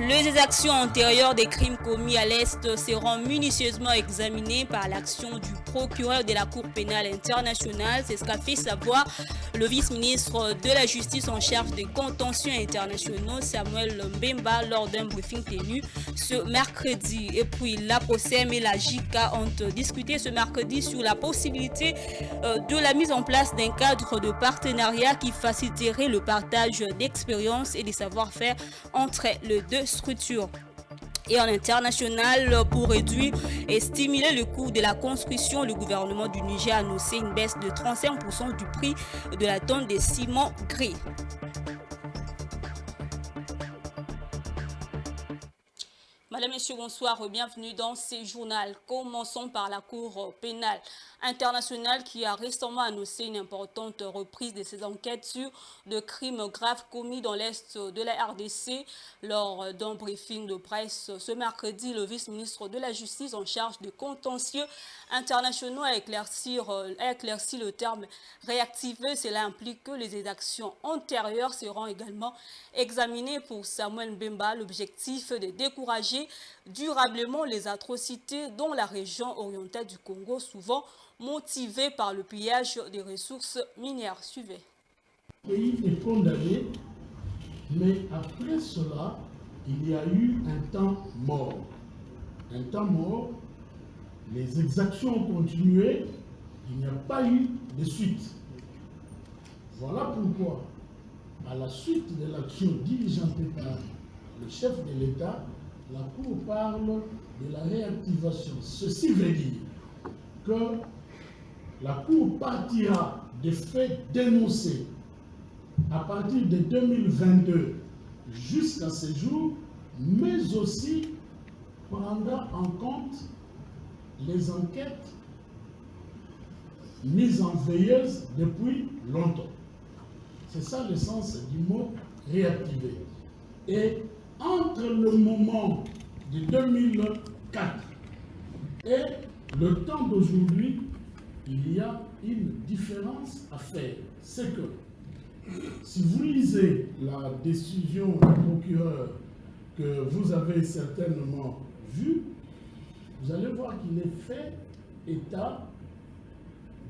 Les actions antérieures des crimes commis à l'Est seront minutieusement examinées par l'action du procureur de la Cour pénale internationale. C'est ce qu'a fait savoir le vice-ministre de la Justice en charge des contentieux internationaux, Samuel Mbemba, lors d'un briefing tenu ce mercredi. Et puis la PROCEM et la JICA ont discuté ce mercredi sur la possibilité de la mise en place d'un cadre de partenariat qui faciliterait le partage d'expériences et des savoir-faire entre les deux structures. Et en international, pour réduire et stimuler le coût de la construction, le gouvernement du Niger a annoncé une baisse de 35% du prix de la tonne de ciment gris. Madame, Messieurs, bonsoir, bienvenue dans ce journal. Commençons par la Cour pénale internationale qui a récemment annoncé une importante reprise de ses enquêtes sur de crimes graves commis dans l'Est de la RDC. Lors d'un briefing de presse ce mercredi, le vice-ministre de la Justice en charge des contentieux internationaux a éclairci le terme réactiver. Cela implique que les actions antérieures seront également examinées. Pour Samuel Mbemba, l'objectif est de décourager durablement les atrocités dans la région orientale du Congo, souvent motivées par le pillage des ressources minières. Suivez. Le pays est condamné, mais après cela, il y a eu un temps mort. Un temps mort, les exactions ont continué, il n'y a pas eu de suite. Voilà pourquoi, à la suite de l'action diligentée par le chef de l'État, la Cour parle de la réactivation. Ceci veut dire que la Cour partira des faits dénoncés à partir de 2022 jusqu'à ce jour, mais aussi prendra en compte les enquêtes mises en veilleuse depuis longtemps. C'est ça le sens du mot réactiver. Et entre le moment de 2004 et le temps d'aujourd'hui, il y a une différence à faire. C'est que si vous lisez la décision du procureur que vous avez certainement vue, vous allez voir qu'il est fait état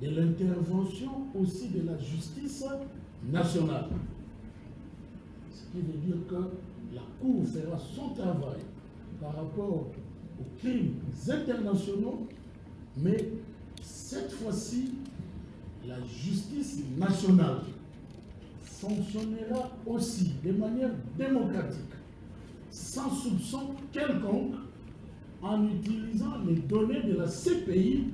de l'intervention aussi de la justice nationale. Ce qui veut dire que la Cour fera son travail par rapport aux crimes internationaux, mais cette fois-ci, la justice nationale fonctionnera aussi de manière démocratique, sans soupçon quelconque, en utilisant les données de la CPI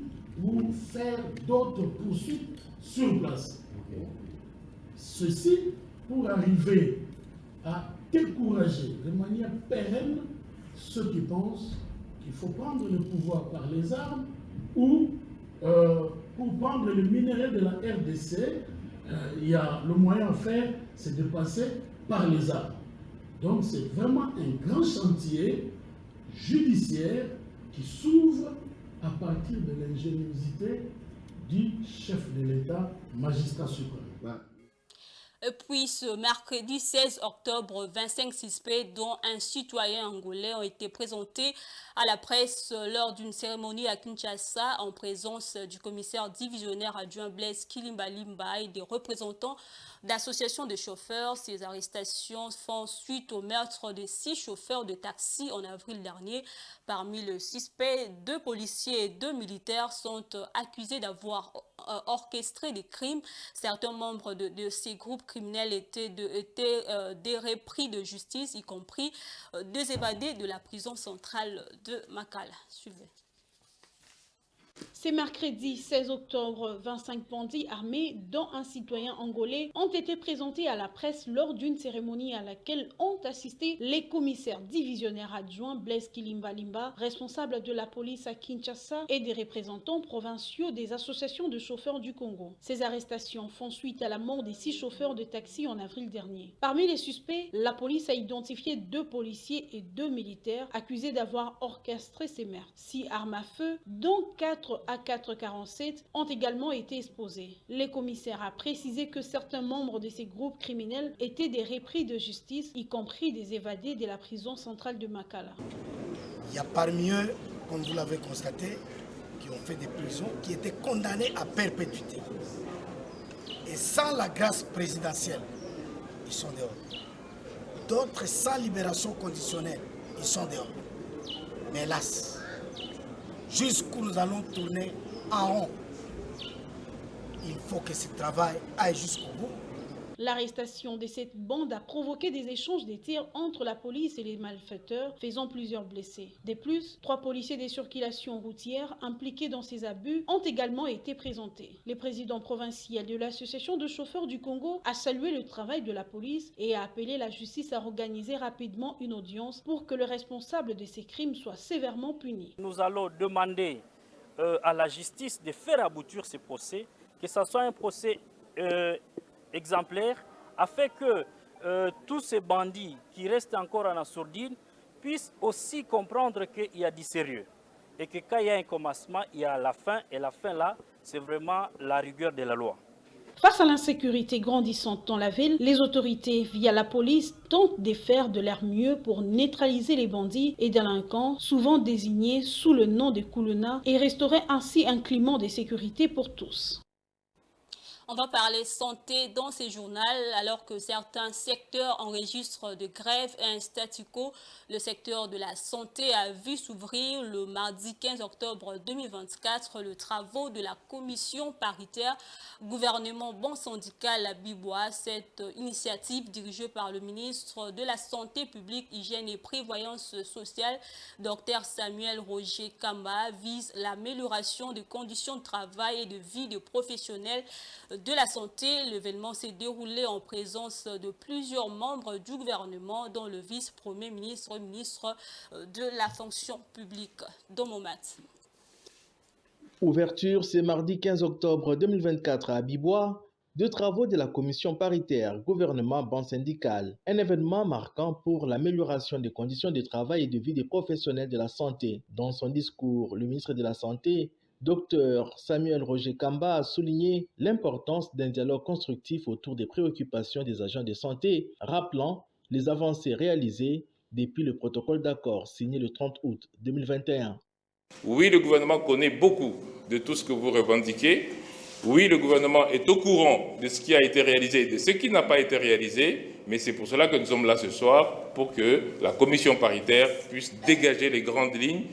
pour faire d'autres poursuites sur place. Ceci pour arriver à décourager de manière pérenne ceux qui pensent qu'il faut prendre le pouvoir par les armes ou pour prendre le minerai de la RDC, il y a le moyen à faire, c'est de passer par les armes. Donc c'est vraiment un grand chantier judiciaire qui s'ouvre à partir de l'ingéniosité du chef de l'État, magistrat suprême. Et puis ce mercredi 16 octobre, 25 suspects, dont un citoyen angolais, ont été présentés à la presse lors d'une cérémonie à Kinshasa en présence du commissaire divisionnaire adjoint Blaise Kilimbalimba et des représentants d'associations de chauffeurs. Ces arrestations font suite au meurtre de 6 chauffeurs de taxi en avril dernier. Parmi les suspects, 2 policiers et 2 militaires sont accusés d'avoir orchestré des crimes. Certains membres de ces groupes criminels étaient des repris de justice, y compris des évadés de la prison centrale de Makala. Suivez. C'est mercredi 16 octobre, 25 bandits armés, dont un citoyen angolais, ont été présentés à la presse lors d'une cérémonie à laquelle ont assisté les commissaires divisionnaires adjoints Blaise Kilimbalimba, responsable de la police à Kinshasa, et des représentants provinciaux des associations de chauffeurs du Congo. Ces arrestations font suite à la mort des 6 chauffeurs de taxi en avril dernier. Parmi les suspects, la police a identifié 2 policiers et 2 militaires accusés d'avoir orchestré ces meurtres. 6 armes à feu, dont 4 autres AK-47 ont également été exposés. Le commissaire a précisé que certains membres de ces groupes criminels étaient des repris de justice, y compris des évadés de la prison centrale de Makala. Il y a parmi eux, comme vous l'avez constaté, qui ont fait des prisons, qui étaient condamnés à perpétuité. Et sans la grâce présidentielle, ils sont dehors. D'autres sans libération conditionnelle, ils sont dehors. Mais hélas, jusqu'où nous allons tourner en rond, il faut que ce travail aille jusqu'au bout. L'arrestation de cette bande a provoqué des échanges de tirs entre la police et les malfaiteurs, faisant plusieurs blessés. De plus, 3 policiers de circulation routière impliqués dans ces abus ont également été présentés. Le président provincial de l'Association de chauffeurs du Congo a salué le travail de la police et a appelé la justice à organiser rapidement une audience pour que le responsable de ces crimes soit sévèrement puni. Nous allons demander à la justice de faire aboutir ces procès, que ce soit un procès exemplaire, afin que tous ces bandits qui restent encore en assourdine puissent aussi comprendre qu'il y a du sérieux. Et que quand il y a un commencement, il y a la fin. Et la fin là, c'est vraiment la rigueur de la loi. Face à l'insécurité grandissante dans la ville, les autorités, via la police, tentent de faire de leur mieux pour neutraliser les bandits et délinquants, souvent désignés sous le nom de Kuluna, et restaurer ainsi un climat de sécurité pour tous. On va parler santé dans ce journal alors que certains secteurs enregistrent de grèves et un statu quo. Le secteur de la santé a vu s'ouvrir le mardi 15 octobre 2024 le travaux de la commission paritaire gouvernement bon syndical à Bibois. Cette initiative dirigée par le ministre de la Santé publique, Hygiène et Prévoyance sociale, Dr Samuel Roger Kamba, vise l'amélioration des conditions de travail et de vie des professionnels de la santé. L'événement s'est déroulé en présence de plusieurs membres du gouvernement, dont le vice-premier ministre, ministre de la fonction publique, Domomat. Ouverture ce mardi 15 octobre 2024 à Bibois de travaux de la commission paritaire gouvernement ban syndical, un événement marquant pour l'amélioration des conditions de travail et de vie des professionnels de la santé. Dans son discours, le ministre de la Santé, Dr Samuel Roger Kamba, a souligné l'importance d'un dialogue constructif autour des préoccupations des agents de santé, rappelant les avancées réalisées depuis le protocole d'accord signé le 30 août 2021. Oui, le gouvernement connaît beaucoup de tout ce que vous revendiquez. Oui, le gouvernement est au courant de ce qui a été réalisé et de ce qui n'a pas été réalisé, mais c'est pour cela que nous sommes là ce soir, pour que la commission paritaire puisse dégager les grandes lignes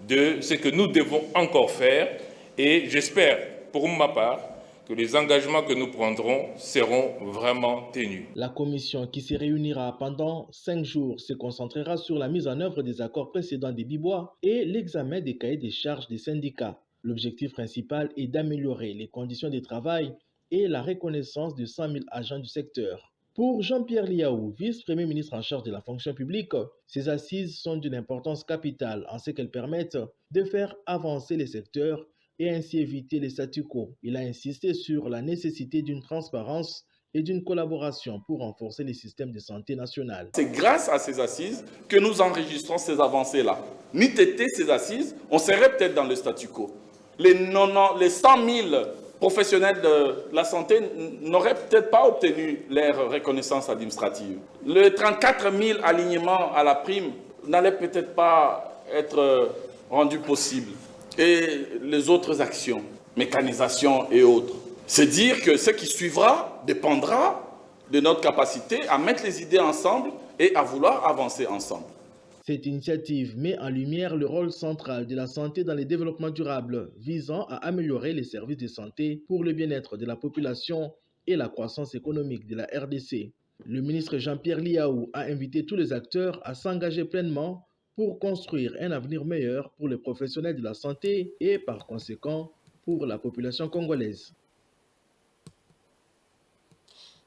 de ce que nous devons encore faire. Et j'espère, pour ma part, que les engagements que nous prendrons seront vraiment tenus. La commission qui se réunira pendant 5 jours se concentrera sur la mise en œuvre des accords précédents des Bibois et l'examen des cahiers des charges des syndicats. L'objectif principal est d'améliorer les conditions de travail et la reconnaissance de 100 000 agents du secteur. Pour Jean-Pierre Liaou, vice-premier ministre en charge de la fonction publique, ces assises sont d'une importance capitale en ce qu'elles permettent de faire avancer les secteurs et ainsi éviter les statu quo. Il a insisté sur la nécessité d'une transparence et d'une collaboration pour renforcer les systèmes de santé national. C'est grâce à ces assises que nous enregistrons ces avancées-là. N'eût été ces assises, on serait peut-être dans le statu quo. Les 100 000 professionnels de la santé n'auraient peut-être pas obtenu leur reconnaissance administrative. Le 34 000 alignements à la prime n'allait peut-être pas être rendu possible. Et les autres actions, mécanisation et autres. C'est dire que ce qui suivra dépendra de notre capacité à mettre les idées ensemble et à vouloir avancer ensemble. Cette initiative met en lumière le rôle central de la santé dans le développement durable, visant à améliorer les services de santé pour le bien-être de la population et la croissance économique de la RDC. Le ministre Jean-Pierre Liaou a invité tous les acteurs à s'engager pleinement pour construire un avenir meilleur pour les professionnels de la santé et par conséquent pour la population congolaise.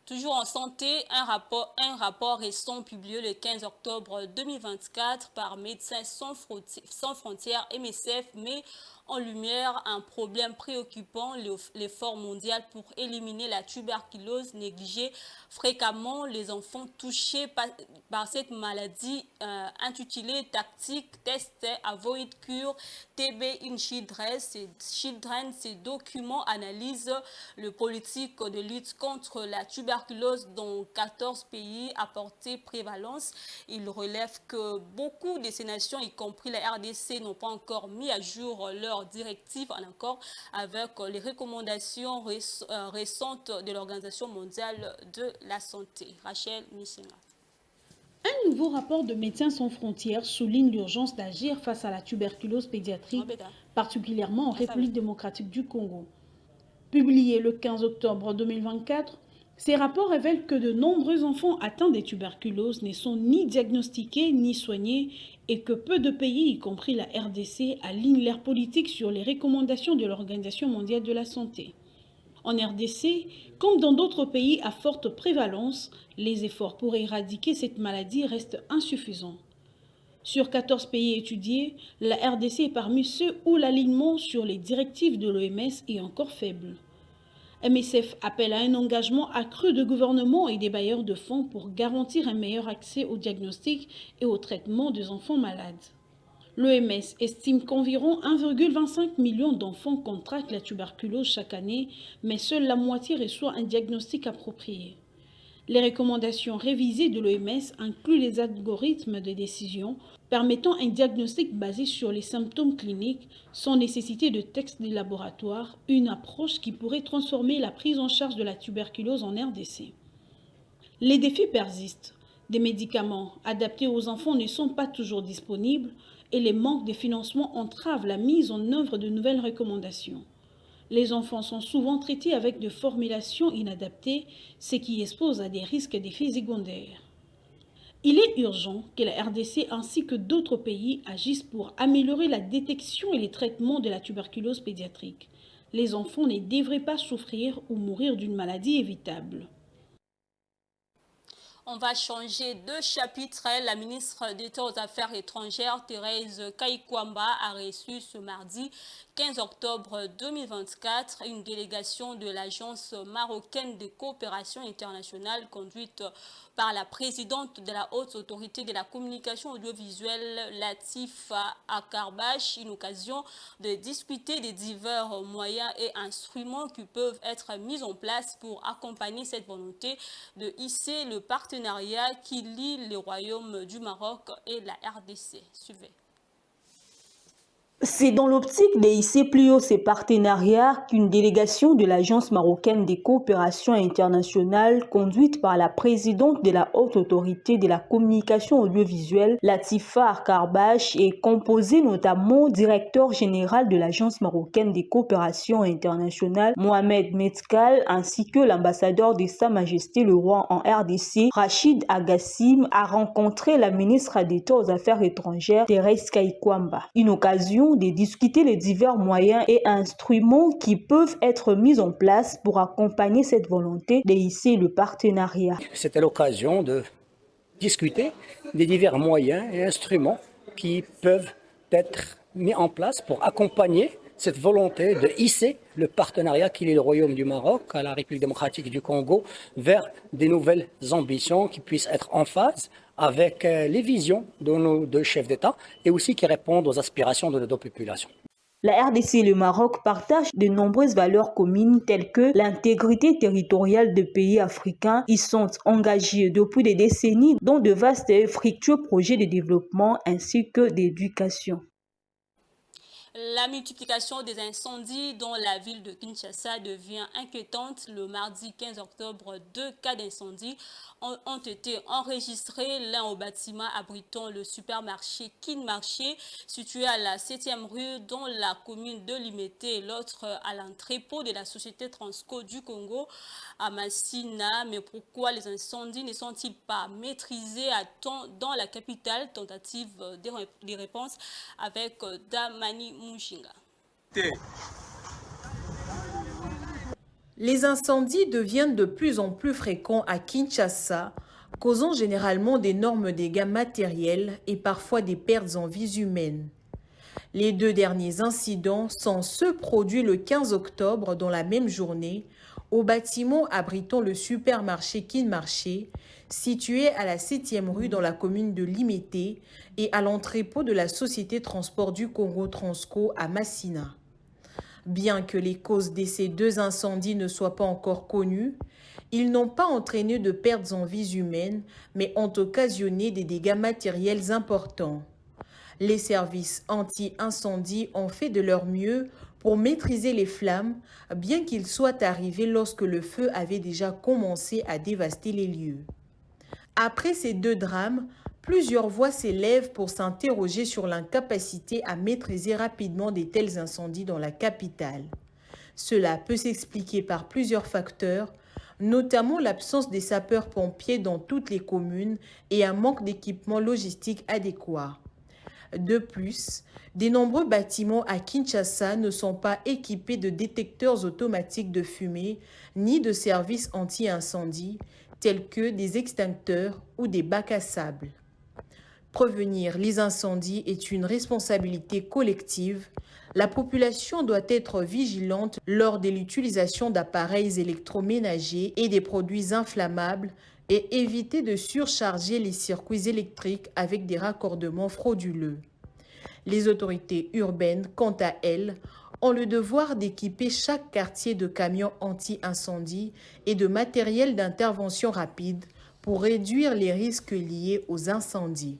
Toujours en santé, un rapport récent publié le 15 octobre 2024 par Médecins sans frontières MSF met en lumière un problème préoccupant, l'effort mondial pour éliminer la tuberculose négligée fréquemment les enfants touchés par cette maladie intitulée Tactique Test Avoid Cure TB in Children. Ces documents analysent le politique de lutte contre la tuberculose dans 14 pays à portée prévalence. Il relève que beaucoup de ces nations, y compris la RDC, n'ont pas encore mis à jour leurs directives en accord avec les recommandations récentes de l'Organisation mondiale de la santé. Rachel Missinga. Un nouveau rapport de Médecins sans frontières souligne l'urgence d'agir face à la tuberculose pédiatrique, particulièrement en République démocratique du Congo. Publié le 15 octobre 2024, ces rapports révèlent que de nombreux enfants atteints de tuberculose ne sont ni diagnostiqués ni soignés et que peu de pays, y compris la RDC, alignent leur politique sur les recommandations de l'Organisation mondiale de la santé. En RDC, comme dans d'autres pays à forte prévalence, les efforts pour éradiquer cette maladie restent insuffisants. Sur 14 pays étudiés, la RDC est parmi ceux où l'alignement sur les directives de l'OMS est encore faible. MSF appelle à un engagement accru de gouvernements et des bailleurs de fonds pour garantir un meilleur accès au diagnostic et au traitement des enfants malades. L'OMS estime qu'environ 1,25 million d'enfants contractent la tuberculose chaque année, mais seule la moitié reçoit un diagnostic approprié. Les recommandations révisées de l'OMS incluent les algorithmes de décision permettant un diagnostic basé sur les symptômes cliniques sans nécessité de tests de laboratoire, une approche qui pourrait transformer la prise en charge de la tuberculose en RDC. Les défis persistent. Des médicaments adaptés aux enfants ne sont pas toujours disponibles et les manques de financement entravent la mise en œuvre de nouvelles recommandations. Les enfants sont souvent traités avec de formulations inadaptées, ce qui expose à des risques d'effets secondaires. Il est urgent que la RDC ainsi que d'autres pays agissent pour améliorer la détection et les traitements de la tuberculose pédiatrique. Les enfants ne devraient pas souffrir ou mourir d'une maladie évitable. On va changer de chapitre. La ministre d'État aux Affaires étrangères, Thérèse Kaikwamba, a reçu ce mardi 15 octobre 2024 une délégation de l'Agence marocaine de coopération internationale conduite par la présidente de la Haute Autorité de la Communication audiovisuelle, Latifa Akarbache, une occasion de discuter des divers moyens et instruments qui peuvent être mis en place pour accompagner cette volonté de hisser le partenariat qui lie les royaumes du Maroc et la RDC. Suivez. C'est dans l'optique de hisser plus haut ces partenariats qu'une délégation de l'Agence marocaine des coopérations internationales conduite par la présidente de la Haute Autorité de la Communication audiovisuelle, Latifa Akarbache, est composée notamment du directeur général de l'Agence marocaine des coopérations internationales, Mohamed Metkal, ainsi que l'ambassadeur de Sa Majesté le Roi en RDC, Rachid Agassim, a rencontré la ministre d'État aux Affaires étrangères, Thérèse Kaikwamba. Une occasion de discuter les divers moyens et instruments qui peuvent être mis en place pour accompagner cette volonté de hisser le partenariat. C'était l'occasion de discuter des divers moyens et instruments qui peuvent être mis en place pour accompagner cette volonté de hisser le partenariat qui lie le Royaume du Maroc à la République démocratique du Congo vers des nouvelles ambitions qui puissent être en phase avec les visions de nos deux chefs d'État et aussi qui répondent aux aspirations de nos deux populations. La RDC et le Maroc partagent de nombreuses valeurs communes telles que l'intégrité territoriale des pays africains. Ils sont engagés depuis des décennies dans de vastes et fructueux projets de développement ainsi que d'éducation. La multiplication des incendies dans la ville de Kinshasa devient inquiétante. Le mardi 15 octobre, 2 cas d'incendie ont été enregistrés, l'un au bâtiment abritant le supermarché Kinmarché, situé à la 7e rue dans la commune de Limete, et l'autre à l'entrepôt de la société Transco du Congo à Massina. Mais pourquoi les incendies ne sont-ils pas maîtrisés à temps dans la capitale? Tentative de réponse avec Damani Mushinga. Les incendies deviennent de plus en plus fréquents à Kinshasa, causant généralement d'énormes dégâts matériels et parfois des pertes en vies humaines. Les 2 derniers incidents sont ceux produits le 15 octobre dans la même journée au bâtiment abritant le supermarché Kin Marché, situé à la 7e rue dans la commune de Limete et à l'entrepôt de la Société Transport du Congo Transco à Massina. Bien que les causes de ces 2 incendies ne soient pas encore connues, ils n'ont pas entraîné de pertes en vies humaines, mais ont occasionné des dégâts matériels importants. Les services anti-incendie ont fait de leur mieux pour maîtriser les flammes, bien qu'ils soient arrivés lorsque le feu avait déjà commencé à dévaster les lieux. Après ces 2 drames, plusieurs voix s'élèvent pour s'interroger sur l'incapacité à maîtriser rapidement de tels incendies dans la capitale. Cela peut s'expliquer par plusieurs facteurs, notamment l'absence des sapeurs-pompiers dans toutes les communes et un manque d'équipements logistiques adéquats. De plus, de nombreux bâtiments à Kinshasa ne sont pas équipés de détecteurs automatiques de fumée ni de services anti-incendie tels que des extincteurs ou des bacs à sable. Prévenir les incendies est une responsabilité collective. La population doit être vigilante lors de l'utilisation d'appareils électroménagers et des produits inflammables et éviter de surcharger les circuits électriques avec des raccordements frauduleux. Les autorités urbaines, quant à elles, ont le devoir d'équiper chaque quartier de camions anti-incendie et de matériel d'intervention rapide pour réduire les risques liés aux incendies.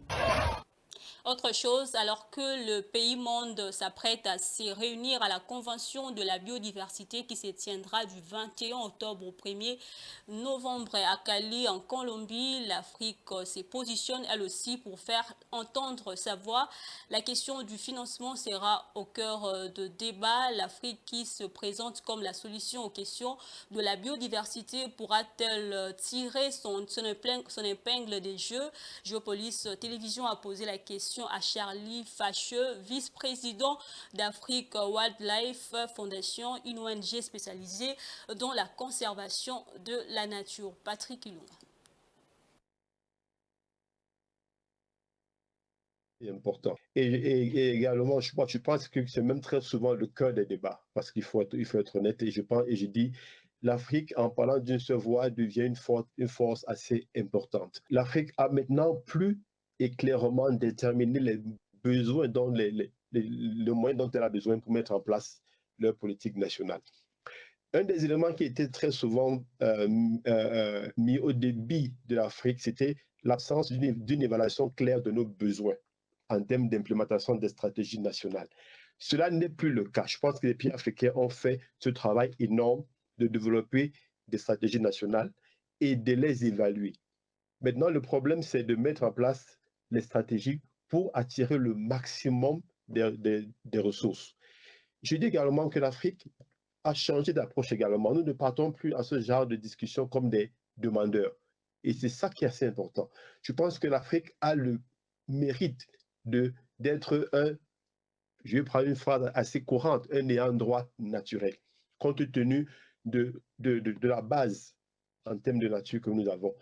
Autre chose, alors que le pays monde s'apprête à se réunir à la Convention de la biodiversité qui se tiendra du 21 octobre au 1er novembre à Cali en Colombie, l'Afrique se positionne elle aussi pour faire entendre sa voix. La question du financement sera au cœur de débat. L'Afrique qui se présente comme la solution aux questions de la biodiversité pourra-t-elle tirer son épingle des jeux? Géopolis Télévision a posé la question à Charlie Facheux, vice-président d'Afrique Wildlife Foundation, une ONG spécialisée dans la conservation de la nature. Patrick Ilunga. C'est important. Et également, je pense que c'est même très souvent le cœur des débats, parce qu'il faut être honnête, et je dis, l'Afrique, en parlant d'une seule voix, devient une force assez importante. L'Afrique a maintenant plus et clairement déterminer les besoins, le moyen dont elle a besoin pour mettre en place leur politique nationale. Un des éléments qui était très souvent mis au débit de l'Afrique, c'était l'absence d'une évaluation claire de nos besoins en termes d'implémentation des stratégies nationales. Cela n'est plus le cas. Je pense que les pays africains ont fait ce travail énorme de développer des stratégies nationales et de les évaluer. Maintenant, le problème, c'est de mettre en place les stratégies pour attirer le maximum des ressources. Je dis également que l'Afrique a changé d'approche également. Nous ne partons plus à ce genre de discussion comme des demandeurs. Et c'est ça qui est assez important. Je pense que l'Afrique a le mérite d'être je vais prendre une phrase assez courante, un ayant droit naturel, compte tenu de la base en termes de nature que nous avons.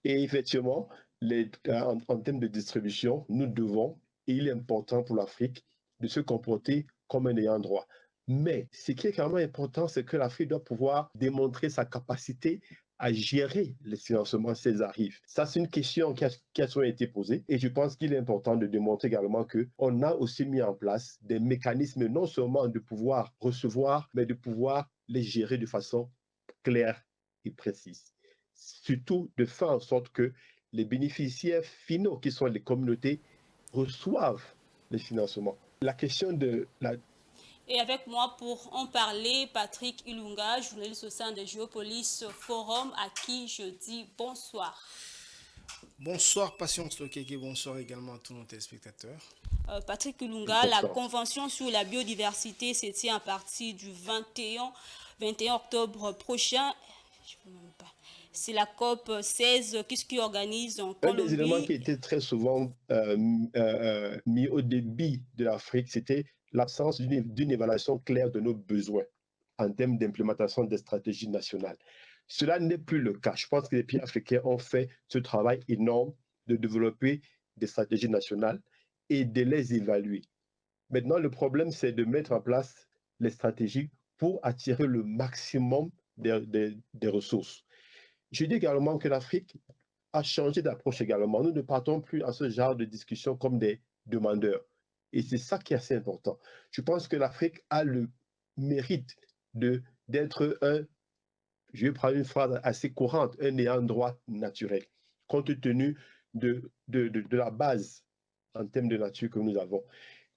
Et effectivement, en termes de distribution, nous devons, et il est important pour l'Afrique, de se comporter comme un ayant droit. Mais ce qui est quand même important, c'est que l'Afrique doit pouvoir démontrer sa capacité à gérer les financements s'ils arrivent. Ça, c'est une question qui a souvent été posée et je pense qu'il est important de démontrer également qu'on a aussi mis en place des mécanismes non seulement de pouvoir recevoir, mais de pouvoir les gérer de façon claire et précise. Surtout de faire en sorte que les bénéficiaires finaux, qui sont les communautés, reçoivent les financements. La question de la... Et avec moi pour en parler, Patrick Ilunga, journaliste au sein de Géopolis Forum, à qui je dis bonsoir. Bonsoir Patience Lokeke, bonsoir également à tous nos téléspectateurs. Patrick Ilunga, la Convention sur la biodiversité se tient à partir du 21 octobre prochain. Je ne peux même pas. C'est la COP 16 qui organise en Colombie. Un des éléments qui était très souvent mis au débit de l'Afrique, c'était l'absence d'une évaluation claire de nos besoins en termes d'implémentation des stratégies nationales. Cela n'est plus le cas. Je pense que les pays africains ont fait ce travail énorme de développer des stratégies nationales et de les évaluer. Maintenant, le problème, c'est de mettre en place les stratégies pour attirer le maximum des ressources. Je dis également que l'Afrique a changé d'approche également. Nous ne partons plus à ce genre de discussion comme des demandeurs. Et c'est ça qui est assez important. Je pense que l'Afrique a le mérite d'être je vais prendre une phrase assez courante, un ayant droit naturel, compte tenu de la base en termes de nature que nous avons.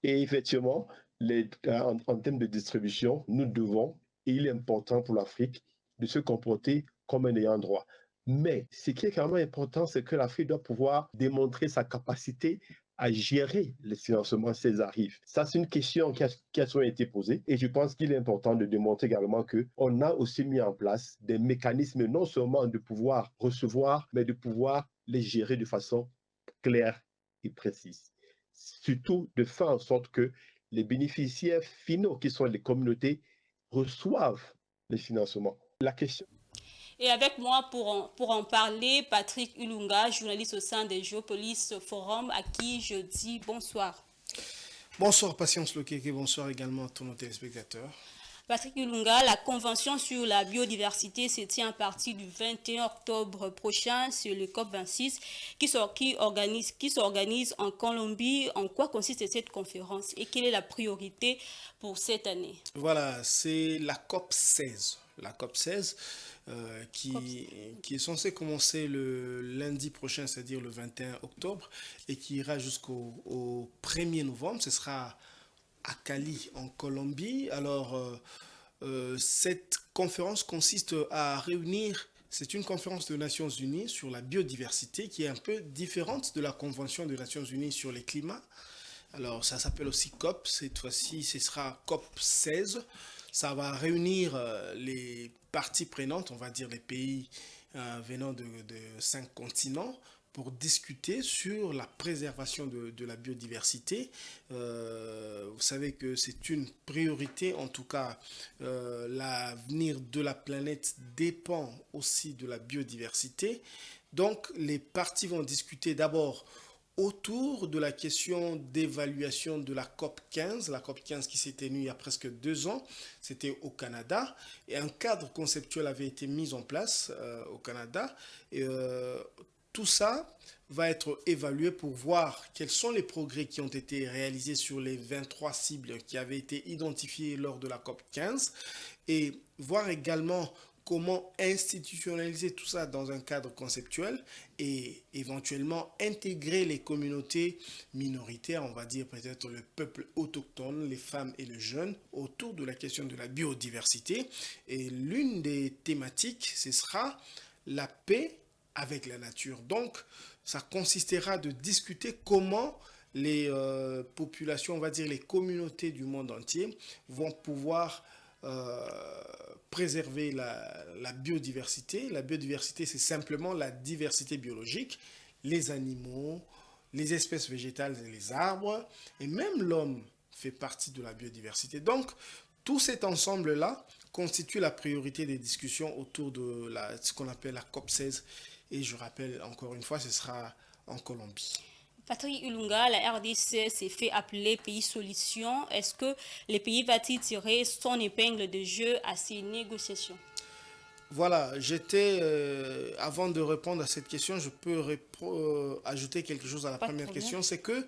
Et effectivement, en termes de distribution, nous devons, et il est important pour l'Afrique, de se comporter comme un ayant droit. Mais ce qui est quand même important, c'est que l'Afrique doit pouvoir démontrer sa capacité à gérer les financements s'ils arrivent. Ça, c'est une question qui a souvent été posée et je pense qu'il est important de démontrer également qu'on a aussi mis en place des mécanismes non seulement de pouvoir recevoir, mais de pouvoir les gérer de façon claire et précise. Surtout de faire en sorte que les bénéficiaires finaux, qui sont les communautés, reçoivent les financements. La question... Et avec moi pour en parler, Patrick Ulunga, journaliste au sein des Géopolis Forum, à qui je dis bonsoir. Bonsoir Patience Lokeke, bonsoir également à tous nos téléspectateurs. Patrick Ulunga, la convention sur la biodiversité se tient à partir du 21 octobre prochain sur le COP26 qui s'organise en Colombie. En quoi consiste cette conférence et quelle est la priorité pour cette année? Voilà, c'est la COP 16. La COP 16 qui est censée commencer le lundi prochain, c'est-à-dire le 21 octobre, et qui ira jusqu'au 1er novembre. Ce sera à Cali, en Colombie. Alors, cette conférence consiste à réunir... C'est une conférence des Nations Unies sur la biodiversité qui est un peu différente de la Convention des Nations Unies sur les climats. Alors, ça s'appelle aussi COP. Cette fois-ci, ce sera COP 16. Ça va réunir les parties prenantes, on va dire les pays venant de 5 continents, pour discuter sur la préservation de la biodiversité. Vous savez que c'est une priorité, en tout cas, l'avenir de la planète dépend aussi de la biodiversité. Donc, les parties vont discuter d'abord autour de la question d'évaluation de la COP 15, la COP 15 qui s'est tenue il y a presque 2 ans, c'était au Canada, et un cadre conceptuel avait été mis en place au Canada, et tout ça va être évalué pour voir quels sont les progrès qui ont été réalisés sur les 23 cibles qui avaient été identifiées lors de la COP 15, et voir également comment institutionnaliser tout ça dans un cadre conceptuel et éventuellement intégrer les communautés minoritaires, on va dire peut-être le peuple autochtone, les femmes et les jeunes, autour de la question de la biodiversité. Et l'une des thématiques, ce sera la paix avec la nature. Donc, ça consistera de discuter comment les populations, on va dire les communautés du monde entier, vont pouvoir préserver la biodiversité. La biodiversité, c'est simplement la diversité biologique, les animaux, les espèces végétales et les arbres, et même l'homme fait partie de la biodiversité. Donc, tout cet ensemble-là constitue la priorité des discussions autour de ce qu'on appelle la COP 16. Et je rappelle encore une fois, ce sera en Colombie. Patrick Ulunga, la RDC s'est fait appeler pays solution. Est-ce que le pays va-t-il tirer son épingle de jeu à ces négociations? Voilà, avant de répondre à cette question, je peux ajouter quelque chose à la première question. C'est que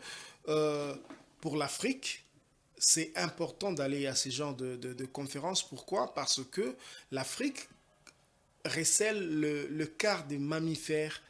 pour l'Afrique, c'est important d'aller à ce genre de conférences. Pourquoi? Parce que l'Afrique recèle le quart des mammifères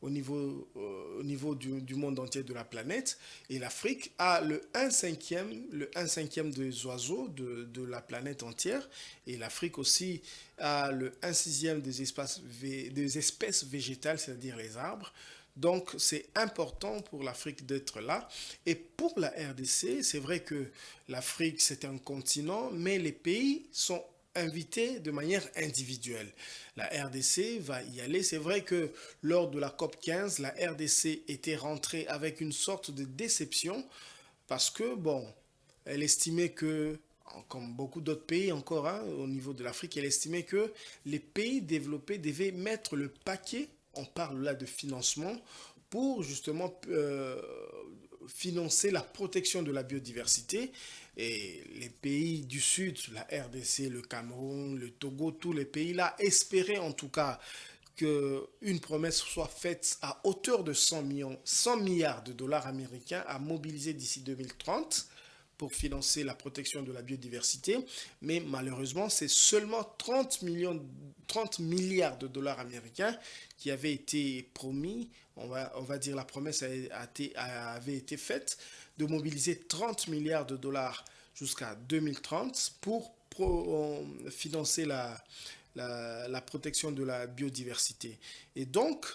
au niveau du monde entier de la planète, et l'Afrique a le 1/5 des oiseaux de la planète entière, et l'Afrique aussi a le 1/6 des espèces végétales, c'est-à-dire les arbres. Donc c'est important pour l'Afrique d'être là. Et pour la RDC, c'est vrai que l'Afrique c'est un continent, mais les pays sont invités de manière individuelle. La RDC va y aller. C'est vrai que lors de la COP 15, la RDC était rentrée avec une sorte de déception parce que, bon, elle estimait que, comme beaucoup d'autres pays encore au niveau de l'Afrique, elle estimait que les pays développés devaient mettre le paquet, on parle là de financement, pour justement financer la protection de la biodiversité. Et les pays du Sud, la RDC, le Cameroun, le Togo, tous les pays-là espéraient en tout cas qu'une promesse soit faite à hauteur de 100 milliards de dollars américains à mobiliser d'ici 2030 pour financer la protection de la biodiversité. Mais malheureusement, c'est seulement 30 milliards de dollars américains qui avaient été promis. On va dire la promesse avait été faite de mobiliser 30 milliards de dollars jusqu'à 2030 pour financer la protection de la biodiversité. Et donc,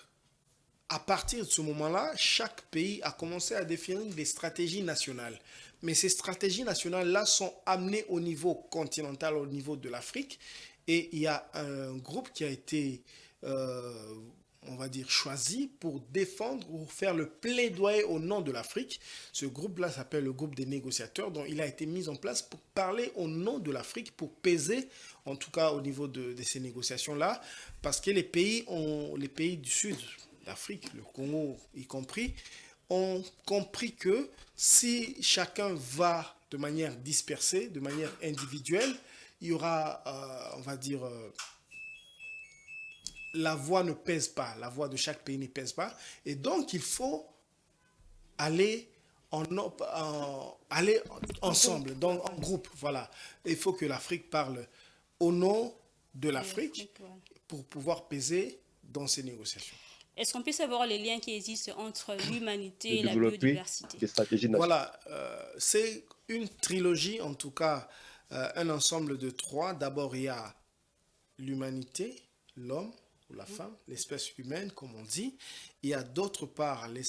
à partir de ce moment-là, chaque pays a commencé à définir des stratégies nationales. Mais ces stratégies nationales-là sont amenées au niveau continental, au niveau de l'Afrique. Et il y a un groupe qui a été, on va dire, choisi pour défendre ou faire le plaidoyer au nom de l'Afrique. Ce groupe-là s'appelle le groupe des négociateurs, dont il a été mis en place pour parler au nom de l'Afrique, pour peser, en tout cas au niveau de ces négociations-là, parce que les pays du Sud d'Afrique, le Congo y compris, ont compris que si chacun va de manière dispersée, de manière individuelle, il y aura, on va dire, la voix ne pèse pas, la voix de chaque pays ne pèse pas, et donc il faut aller ensemble, donc en groupe, voilà. Il faut que l'Afrique parle au nom de l'Afrique pour pouvoir peser dans ces négociations. Est-ce qu'on peut savoir les liens qui existent entre l'humanité et la biodiversité? Voilà, c'est une trilogie, en tout cas, un ensemble de trois. D'abord, il y a l'humanité, l'homme ou la femme, l'espèce humaine, comme on dit. Il y a d'autre part les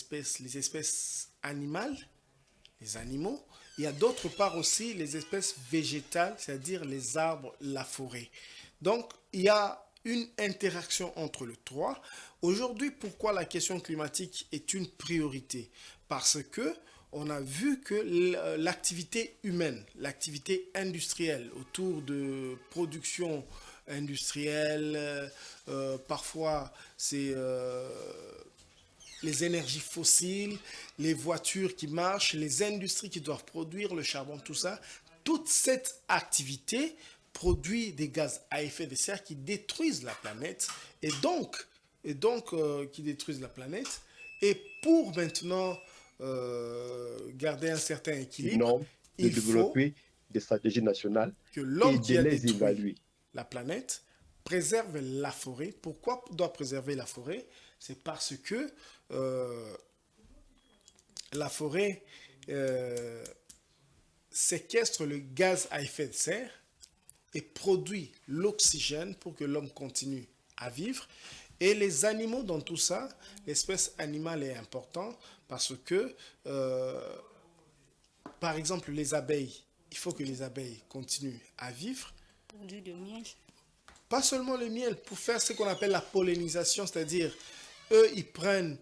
espèces animales, les animaux. Il y a d'autre part aussi les espèces végétales, c'est-à-dire les arbres, la forêt. Donc, il y a une interaction entre les trois. Aujourd'hui, pourquoi la question climatique est une priorité? Parce que on a vu que l'activité humaine, l'activité industrielle autour de production industrielle, parfois c'est les énergies fossiles, les voitures qui marchent, les industries qui doivent produire, le charbon, tout ça, toute cette activité produit des gaz à effet de serre qui détruisent la planète et donc qui détruisent la planète. Et pour maintenant garder un certain équilibre, il développer des stratégies nationales que l'homme qui a détruit évaluer la planète préserve la forêt. Pourquoi doit préserver la forêt? C'est parce que la forêt séquestre le gaz à effet de serre et produit l'oxygène pour que l'homme continue à vivre. Et les animaux dans tout ça, l'espèce animale est importante parce que, par exemple, les abeilles, il faut que les abeilles continuent à vivre. Produit de miel. Pas seulement le miel, pour faire ce qu'on appelle la pollinisation, c'est-à-dire, eux, ils prennent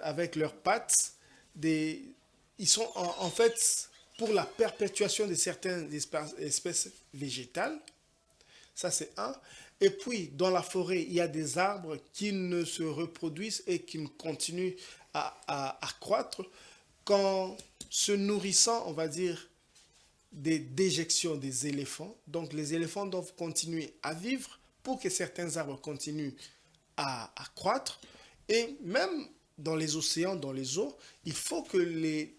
avec leurs pattes, ils sont en fait pour la perpétuation de certaines espèces végétales. Ça, c'est un. Et puis, dans la forêt, il y a des arbres qui ne se reproduisent et qui continuent à croître qu'en se nourrissant, on va dire, des déjections des éléphants. Donc, les éléphants doivent continuer à vivre pour que certains arbres continuent à croître. Et même dans les océans, dans les eaux, il faut que les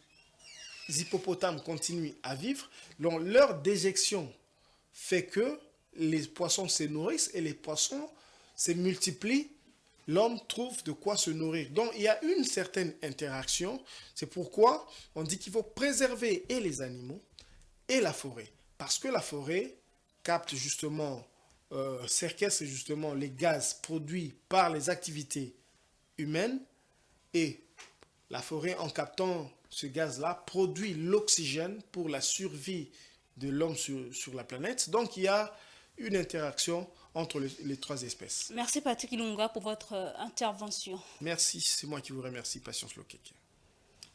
hippopotames continuent à vivre. Donc, leur déjection fait que les poissons se nourrissent et les poissons se multiplient. L'homme trouve de quoi se nourrir. Donc, il y a une certaine interaction. C'est pourquoi on dit qu'il faut préserver et les animaux et la forêt. Parce que la forêt capte justement, séquestre justement les gaz produits par les activités humaines et la forêt, en captant ce gaz-là, produit l'oxygène pour la survie de l'homme sur la planète. Donc, il y a une interaction entre les trois espèces. Merci Patrick Ilunga pour votre intervention. Merci, c'est moi qui vous remercie, Patience Lokeke.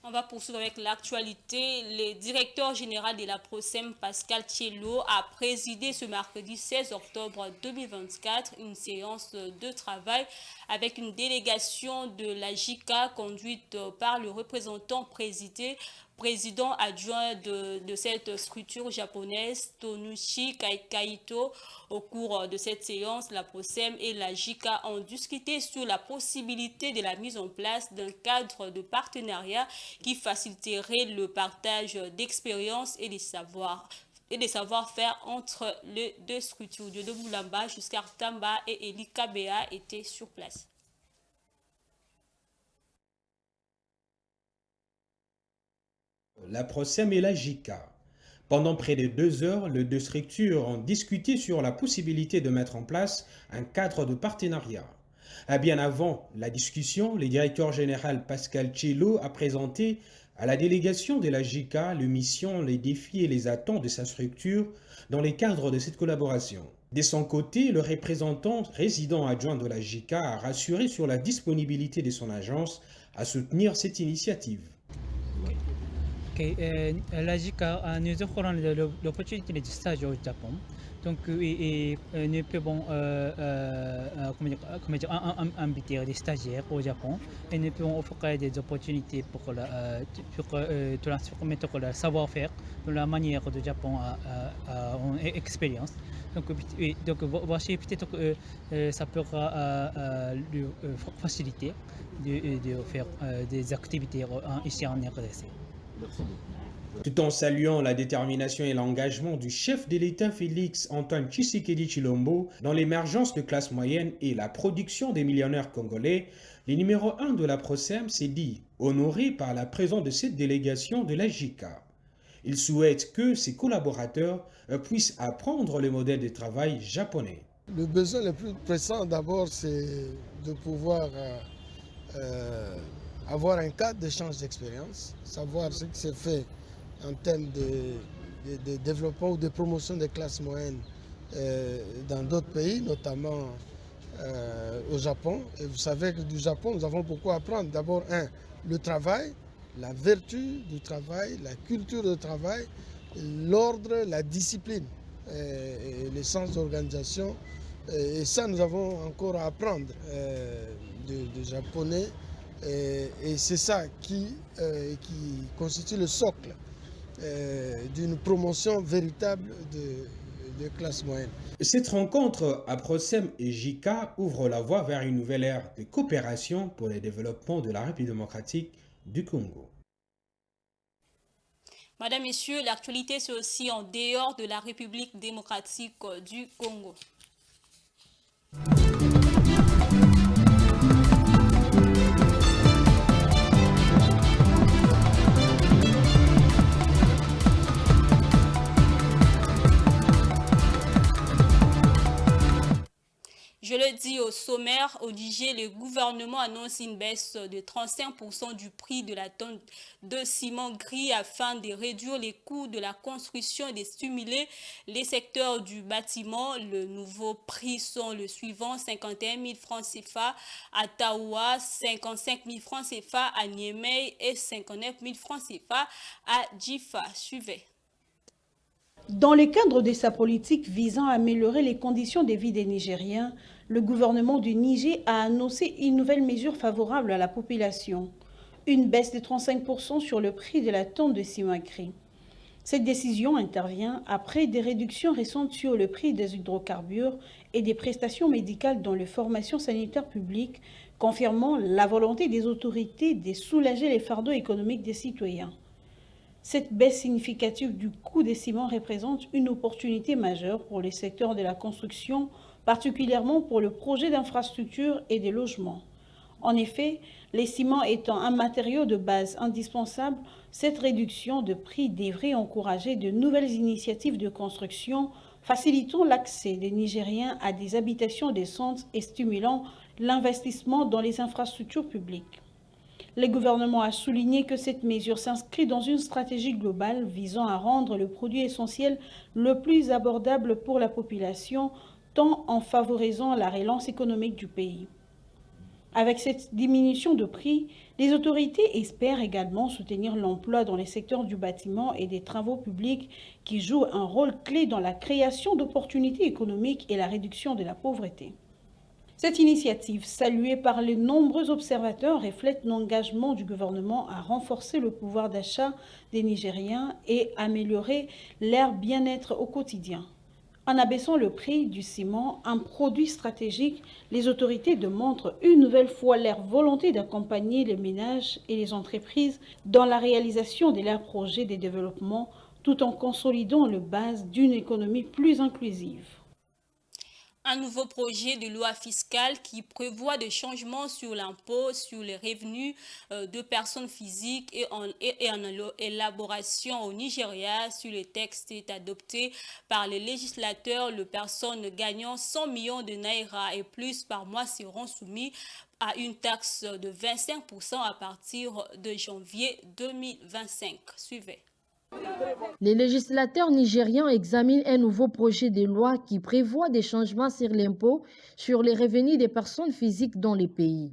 On va poursuivre avec l'actualité. Le directeur général de la PROSEM, Pascal Thiello, a présidé ce mercredi 16 octobre 2024 une séance de travail avec une délégation de la JICA conduite par le représentant président adjoint de cette structure japonaise, Tonushi Kaito. Au cours de cette séance, la PROSEM et la JICA ont discuté sur la possibilité de la mise en place d'un cadre de partenariat qui faciliterait le partage d'expériences et des savoir-faire entre les deux structures. De Boulamba jusqu'à Tamba et Eli Kabea étaient sur place. La PROSEM et la JICA. Pendant près de 2 heures, les deux structures ont discuté sur la possibilité de mettre en place un cadre de partenariat. Bien avant la discussion, le directeur général Pascal Thiello a présenté à la délégation de la JICA les missions, les défis et les attentes de sa structure dans le cadre de cette collaboration. De son côté, le représentant résident adjoint de la JICA a rassuré sur la disponibilité de son agence à soutenir cette initiative. La JICA nous offre l'opportunité de stage au Japon. Donc, nous pouvons inviter des stagiaires au Japon et nous pouvons offrir des opportunités pour transformer le savoir-faire de la manière du Japon en expérience. Donc voici peut-être que ça pourra lui faciliter de faire des activités ici en RDC. Tout en saluant la détermination et l'engagement du chef de l'État Félix Antoine Tshisekedi Tshilombo dans l'émergence de classe moyenne et la production des millionnaires congolais, le numéro 1 de la PROSEM s'est dit honoré par la présence de cette délégation de la JICA. Il souhaite que ses collaborateurs puissent apprendre le modèle de travail japonais. Le besoin le plus pressant d'abord, c'est de pouvoir avoir un cadre d'échange d'expérience, savoir ce qui se fait en termes de développement ou de promotion des classes moyennes dans d'autres pays, notamment au Japon. Et vous savez que du Japon, nous avons beaucoup à apprendre. D'abord, le travail, la vertu du travail, la culture du travail, l'ordre, la discipline, et le sens d'organisation. Et ça, nous avons encore à apprendre de japonais. Et c'est ça qui constitue le socle d'une promotion véritable de classe moyenne. Cette rencontre à PROSEM et JICA ouvre la voie vers une nouvelle ère de coopération pour le développement de la République démocratique du Congo. Madame, Messieurs, l'actualité c'est aussi en dehors de la République démocratique du Congo. Je le dis au sommaire, au Niger, le gouvernement annonce une baisse de 35% du prix de la tonne de ciment gris afin de réduire les coûts de la construction et de stimuler les secteurs du bâtiment. Le nouveau prix sont le suivant: 51 000 francs CFA à Taoua, 55 000 francs CFA à Niamey et 59 000 francs CFA à Djifa. Suivez. Dans le cadre de sa politique visant à améliorer les conditions de vie des Nigériens, le gouvernement du Niger a annoncé une nouvelle mesure favorable à la population, une baisse de 35% sur le prix de la tonne de ciment gris. Cette décision intervient après des réductions récentes sur le prix des hydrocarbures et des prestations médicales dans les formations sanitaires publiques, confirmant la volonté des autorités de soulager les fardeaux économiques des citoyens. Cette baisse significative du coût des ciments représente une opportunité majeure pour les secteurs de la construction, particulièrement pour le projet d'infrastructure et des logements. En effet, les ciments étant un matériau de base indispensable, cette réduction de prix devrait encourager de nouvelles initiatives de construction, facilitant l'accès des Nigériens à des habitations décentes et stimulant l'investissement dans les infrastructures publiques. Le gouvernement a souligné que cette mesure s'inscrit dans une stratégie globale visant à rendre le produit essentiel le plus abordable pour la population, tant en favorisant la relance économique du pays. Avec cette diminution de prix, les autorités espèrent également soutenir l'emploi dans les secteurs du bâtiment et des travaux publics qui jouent un rôle clé dans la création d'opportunités économiques et la réduction de la pauvreté. Cette initiative, saluée par les nombreux observateurs, reflète l'engagement du gouvernement à renforcer le pouvoir d'achat des Nigériens et améliorer leur bien-être au quotidien. En abaissant le prix du ciment, un produit stratégique, les autorités démontrent une nouvelle fois leur volonté d'accompagner les ménages et les entreprises dans la réalisation de leurs projets de développement tout en consolidant les bases d'une économie plus inclusive. Un nouveau projet de loi fiscale qui prévoit des changements sur l'impôt sur les revenus de personnes physiques et en élaboration au Nigeria sur le texte est adopté par les législateurs. Les personnes gagnant 100 millions de naira et plus par mois seront soumises à une taxe de 25% à partir de janvier 2025. Suivez. Les législateurs nigérians examinent un nouveau projet de loi qui prévoit des changements sur l'impôt sur les revenus des personnes physiques dans les pays.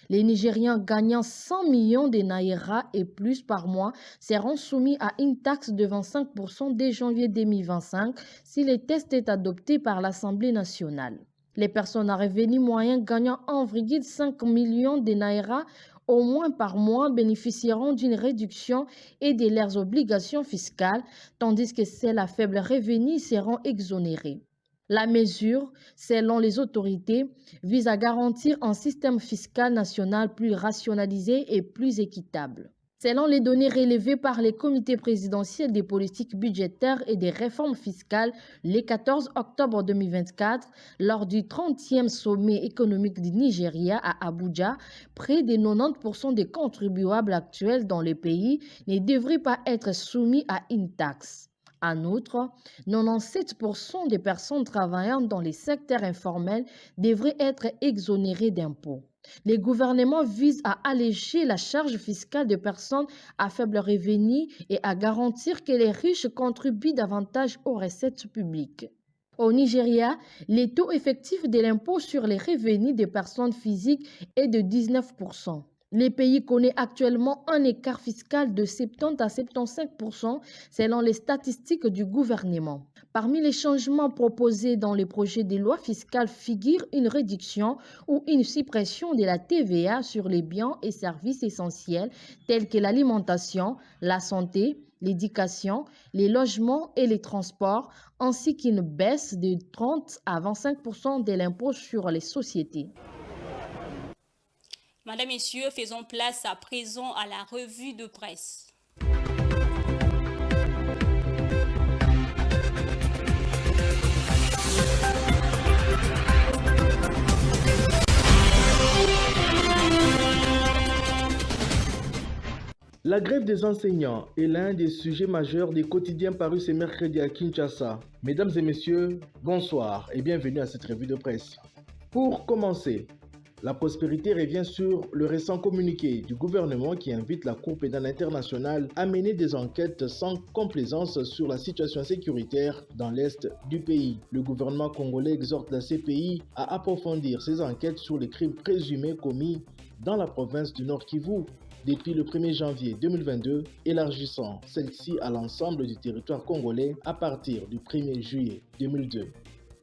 Les Nigérians gagnant 100 millions de naira et plus par mois seront soumis à une taxe de 25% dès janvier 2025 si le texte est adopté par l'Assemblée nationale. Les personnes à revenus moyens gagnant 1,5 million de naira au moins par mois bénéficieront d'une réduction et de leurs obligations fiscales, tandis que celles à faible revenu seront exonérées. La mesure, selon les autorités, vise à garantir un système fiscal national plus rationalisé et plus équitable. Selon les données relevées par les comités présidentiels des politiques budgétaires et des réformes fiscales le 14 octobre 2024, lors du 30e sommet économique du Nigeria à Abuja, près de 90% des contribuables actuels dans le pays ne devraient pas être soumis à une taxe. En outre, 97% des personnes travaillant dans les secteurs informels devraient être exonérées d'impôts. Les gouvernements visent à alléger la charge fiscale des personnes à faible revenu et à garantir que les riches contribuent davantage aux recettes publiques. Au Nigeria, le taux effectif de l'impôt sur les revenus des personnes physiques est de 19%. Le pays connaît actuellement un écart fiscal de 70 à 75% selon les statistiques du gouvernement. Parmi les changements proposés dans le projet de loi fiscale figure une réduction ou une suppression de la TVA sur les biens et services essentiels tels que l'alimentation, la santé, l'éducation, les logements et les transports, ainsi qu'une baisse de 30 à 25% de l'impôt sur les sociétés. Madame, Messieurs, faisons place à présent à la revue de presse. La grève des enseignants est l'un des sujets majeurs des quotidiens parus ce mercredi à Kinshasa. Mesdames et messieurs, bonsoir et bienvenue à cette revue de presse. Pour commencer, la prospérité revient sur le récent communiqué du gouvernement qui invite la Cour pénale internationale à mener des enquêtes sans complaisance sur la situation sécuritaire dans l'est du pays. Le gouvernement congolais exhorte la CPI à approfondir ses enquêtes sur les crimes présumés commis dans la province du Nord Kivu depuis le 1er janvier 2022, élargissant celle-ci à l'ensemble du territoire congolais à partir du 1er juillet 2002.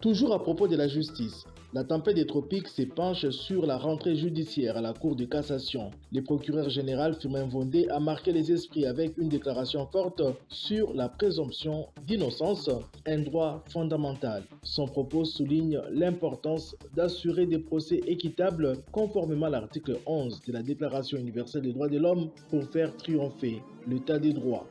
Toujours à propos de la justice, la tempête des tropiques s'épanche sur la rentrée judiciaire à la Cour de cassation. Le procureur général Firmin Vondé a marqué les esprits avec une déclaration forte sur la présomption d'innocence, un droit fondamental. Son propos souligne l'importance d'assurer des procès équitables conformément à l'article 11 de la Déclaration universelle des droits de l'homme pour faire triompher l'état des droits.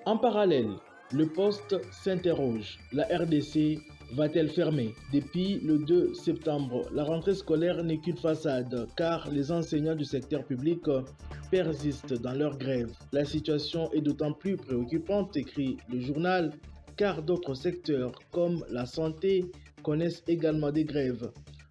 En parallèle, le Poste s'interroge. La RDC va-t-elle fermer? Depuis le 2 septembre, la rentrée scolaire n'est qu'une façade car les enseignants du secteur public persistent dans leur grève. La situation est d'autant plus préoccupante, écrit le journal, car d'autres secteurs comme la santé connaissent également des grèves.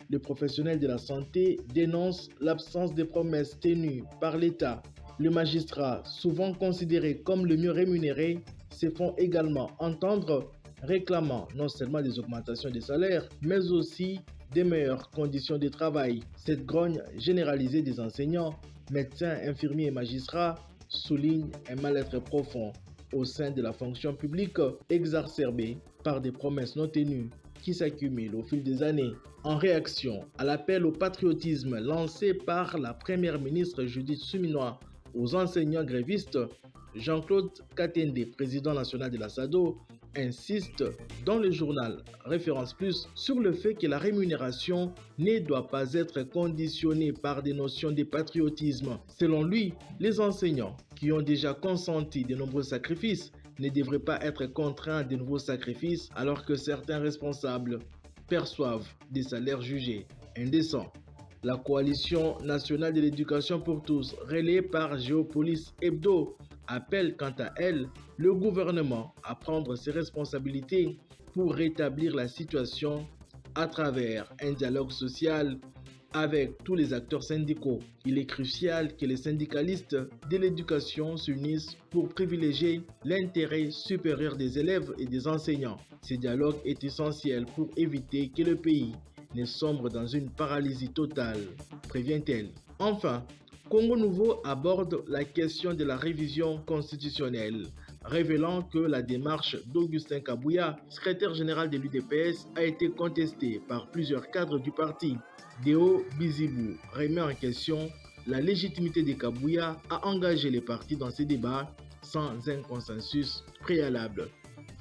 Les professionnels de la santé dénoncent l'absence de promesses tenues par l'État. Les magistrats, souvent considérés comme le mieux rémunérés, se font également entendre réclamant non seulement des augmentations des salaires, mais aussi des meilleures conditions de travail. Cette grogne généralisée des enseignants, médecins, infirmiers et magistrats souligne un mal-être profond au sein de la fonction publique, exacerbé par des promesses non tenues qui s'accumulent au fil des années. En réaction à l'appel au patriotisme lancé par la première ministre Judith Suminwa aux enseignants grévistes, Jean-Claude Katende, président national de la SADO, insiste dans le journal Référence Plus sur le fait que la rémunération ne doit pas être conditionnée par des notions de patriotisme. Selon lui, les enseignants qui ont déjà consenti de nombreux sacrifices ne devraient pas être contraints de nouveaux sacrifices alors que certains responsables perçoivent des salaires jugés indécents. La coalition nationale de l'éducation pour tous, relayée par Géopolis Hebdo, appelle quant à elle le gouvernement à prendre ses responsabilités pour rétablir la situation à travers un dialogue social avec tous les acteurs syndicaux. Il est crucial que les syndicalistes de l'éducation s'unissent pour privilégier l'intérêt supérieur des élèves et des enseignants. Ce dialogue est essentiel pour éviter que le pays ne sombre dans une paralysie totale, prévient-elle. Enfin, Congo Nouveau aborde la question de la révision constitutionnelle, révélant que la démarche d'Augustin Kabouya, secrétaire général de l'UDPS, a été contestée par plusieurs cadres du parti. Deo Bizibou remet en question la légitimité de Kabouya à engager les partis dans ces débats sans un consensus préalable.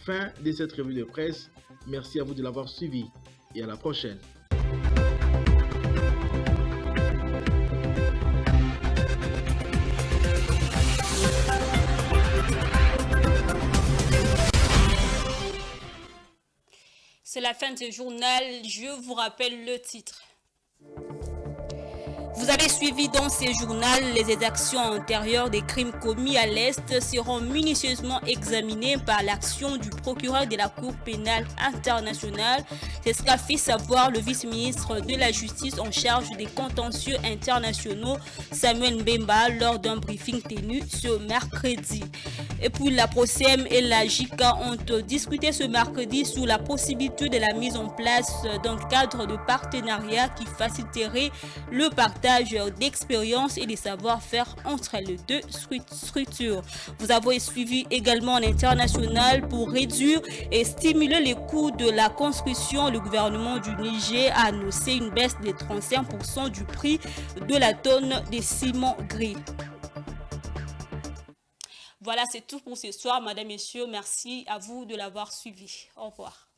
Fin de cette revue de presse. Merci à vous de l'avoir suivi et à la prochaine. C'est la fin de ce journal. Je vous rappelle le titre. Vous avez suivi dans ce journal les exactions antérieures des crimes commis à l'Est seront minutieusement examinées par l'action du procureur de la Cour pénale internationale. C'est ce qu'a fait savoir le vice-ministre de la Justice en charge des contentieux internationaux, Samuel Mbemba, lors d'un briefing tenu ce mercredi. Et puis la PROCEM et la JICA ont discuté ce mercredi sur la possibilité de la mise en place d'un cadre de partenariat qui faciliterait le partage d'expérience et de savoir-faire entre les deux structures. Vous avez suivi également en international pour réduire et stimuler les coûts de la construction. Le gouvernement du Niger a annoncé une baisse de 35% du prix de la tonne de ciment gris. Voilà, c'est tout pour ce soir, mesdames, messieurs. Merci à vous de l'avoir suivi. Au revoir.